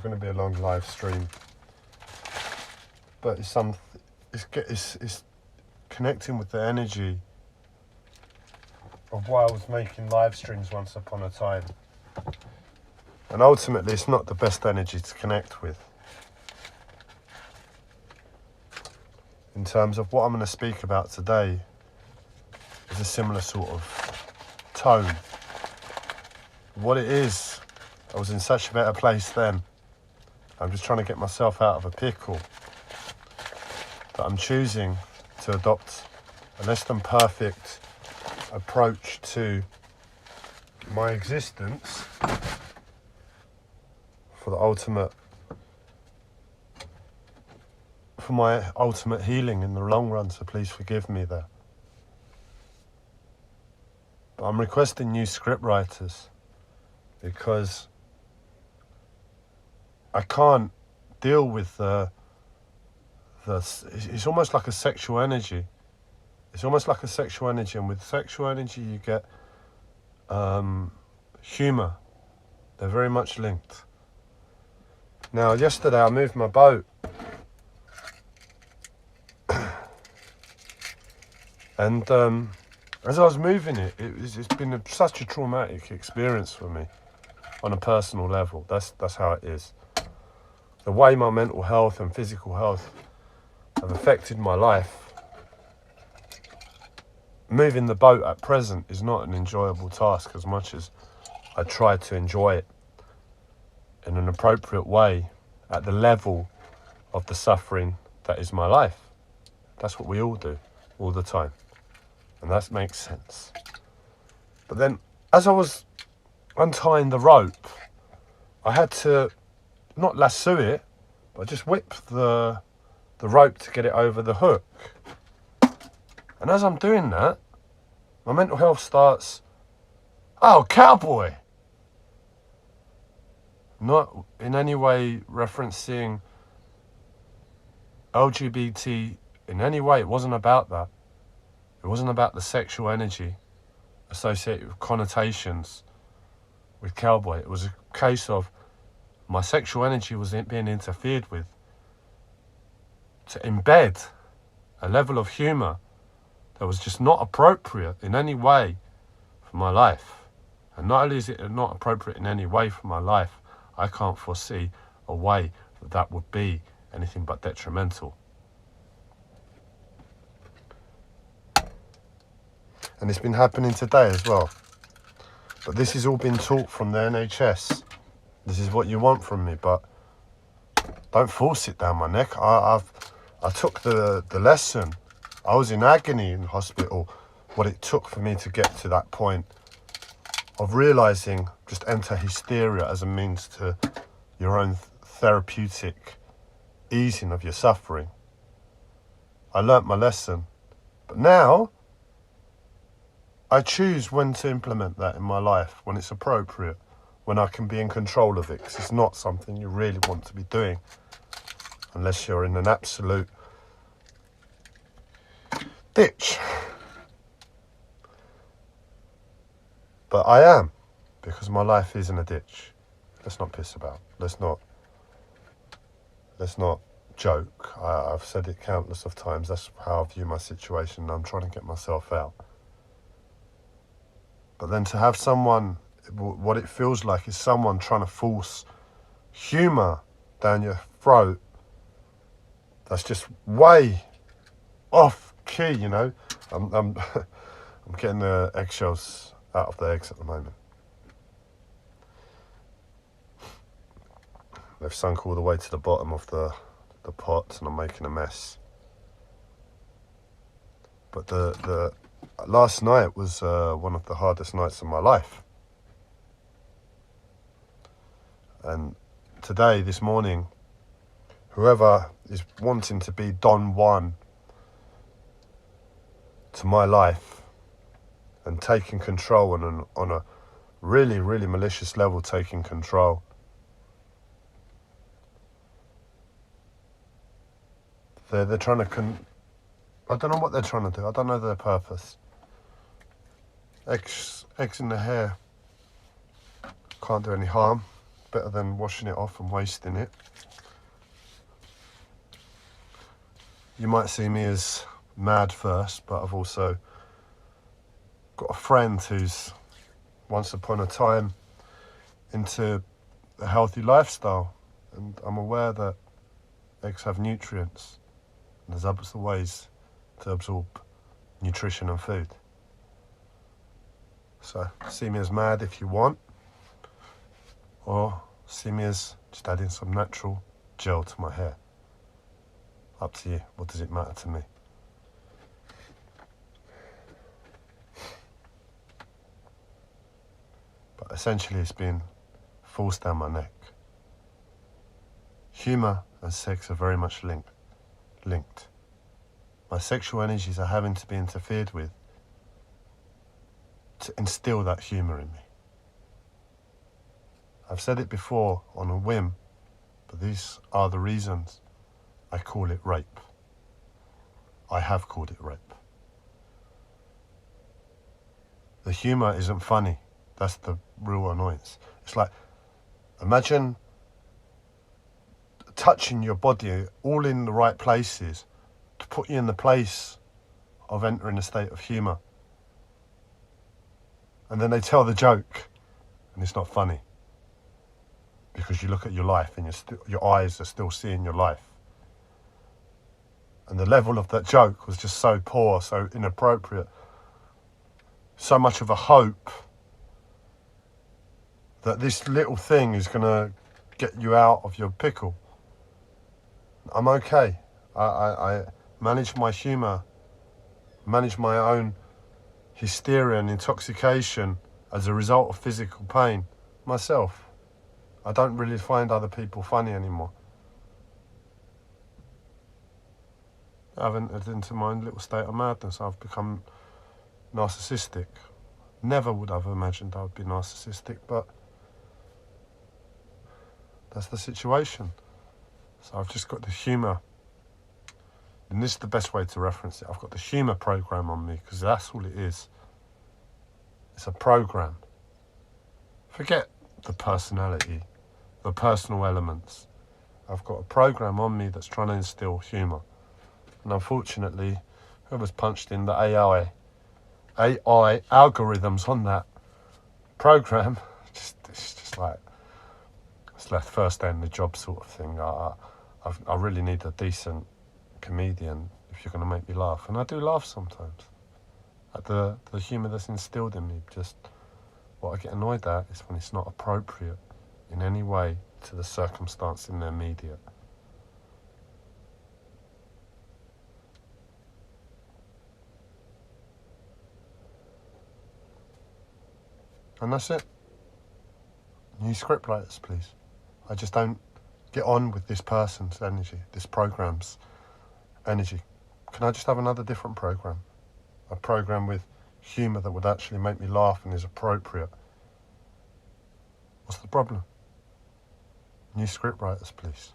not going to be a long live stream, but it's connecting with the energy of why I was making live streams once upon a time. And ultimately, it's not the best energy to connect with. In terms of what I'm going to speak about today, is a similar sort of tone. What it is, I was in such a better place then. I'm just trying to get myself out of a pickle. But I'm choosing to adopt a less than perfect approach to my existence for my ultimate healing in the long run, so please forgive me there. But I'm requesting new script writers because I can't deal with it's almost like a sexual energy. It's almost like a sexual energy, and with sexual energy you get humour. They're very much linked. Now, yesterday I moved my boat, and as I was moving it's been such a traumatic experience for me on a personal level. That's how it is. The way my mental health and physical health have affected my life. Moving the boat at present is not an enjoyable task, as much as I try to enjoy it in an appropriate way at the level of the suffering that is my life. That's what we all do all the time, and that makes sense. But then, as I was untying the rope, I had to not lasso it, but just whip the rope to get it over the hook. And as I'm doing that, my mental health starts, "Oh, cowboy!" Not in any way referencing LGBT in any way. It wasn't about that. It wasn't about the sexual energy associated with connotations with cowboy. It was a case of my sexual energy was being interfered with to embed a level of humour that was just not appropriate in any way for my life. And not only is it not appropriate in any way for my life, I can't foresee a way that would be anything but detrimental. And it's been happening today as well. But this has all been taught from the NHS. This is what you want from me, but don't force it down my neck. I took the lesson. I was in agony in hospital, what it took for me to get to that point of realising just enter hysteria as a means to your own therapeutic easing of your suffering. I learnt my lesson. But now, I choose when to implement that in my life, when it's appropriate, when I can be in control of it, because it's not something you really want to be doing unless you're in an absolute ditch. But I am, because my life is in a ditch. Let's not piss about. Let's not joke. I've said it countless of times. That's how I view my situation. I'm trying to get myself out. But then to have someone, what it feels like is someone trying to force humour down your throat, that's just way off key, you know. I'm getting the eggshells out of the eggs at the moment. They've sunk all the way to the bottom of the pot, and I'm making a mess. But the last night was one of the hardest nights of my life. And today, this morning, whoever is wanting to be Don Juan to my life and taking control on a really, really malicious level, taking control, they're trying to I don't know what they're trying to do. I don't know their purpose. Eggs in the hair can't do any harm. better than washing it off and wasting it. You might see me as mad first, but I've also got a friend who's once upon a time into a healthy lifestyle, and I'm aware that eggs have nutrients, and there's other ways to absorb nutrition and food. So see me as mad if you want, or see me as just adding some natural gel to my hair. Up to you. What does it matter to me? But essentially it's been forced down my neck. Humour and sex are very much linked. My sexual energies are having to be interfered with to instill that humour in me. I've said it before on a whim, but these are the reasons I call it rape. I have called it rape. The humour isn't funny. That's the real annoyance. It's like, imagine touching your body all in the right places to put you in the place of entering a state of humour. And then they tell the joke and it's not funny because you look at your life and your eyes are still seeing your life. And the level of that joke was just so poor, so inappropriate. So much of a hope that this little thing is going to get you out of your pickle. I'm okay. I manage my humour, manage my own hysteria and intoxication as a result of physical pain myself. I don't really find other people funny anymore. I've entered into my own little state of madness. I've become narcissistic. Never would have imagined I would be narcissistic, but that's the situation. So I've just got the humour. And this is the best way to reference it. I've got the humour program on me because that's all it is. It's a program. Forget the personality, the personal elements. I've got a program on me that's trying to instill humour. And unfortunately, whoever's punched in the AI algorithms on that program, it's just like, it's like first day in the job sort of thing. I really need a decent comedian if you're going to make me laugh. And I do laugh sometimes. At the humour that's instilled in me. Just what I get annoyed at is when it's not appropriate in any way to the circumstance in their media. And that's it. New scriptwriters, please. I just don't get on with this person's energy, this program's energy. Can I just have another different program? A program with humour that would actually make me laugh and is appropriate. What's the problem? New scriptwriters, please.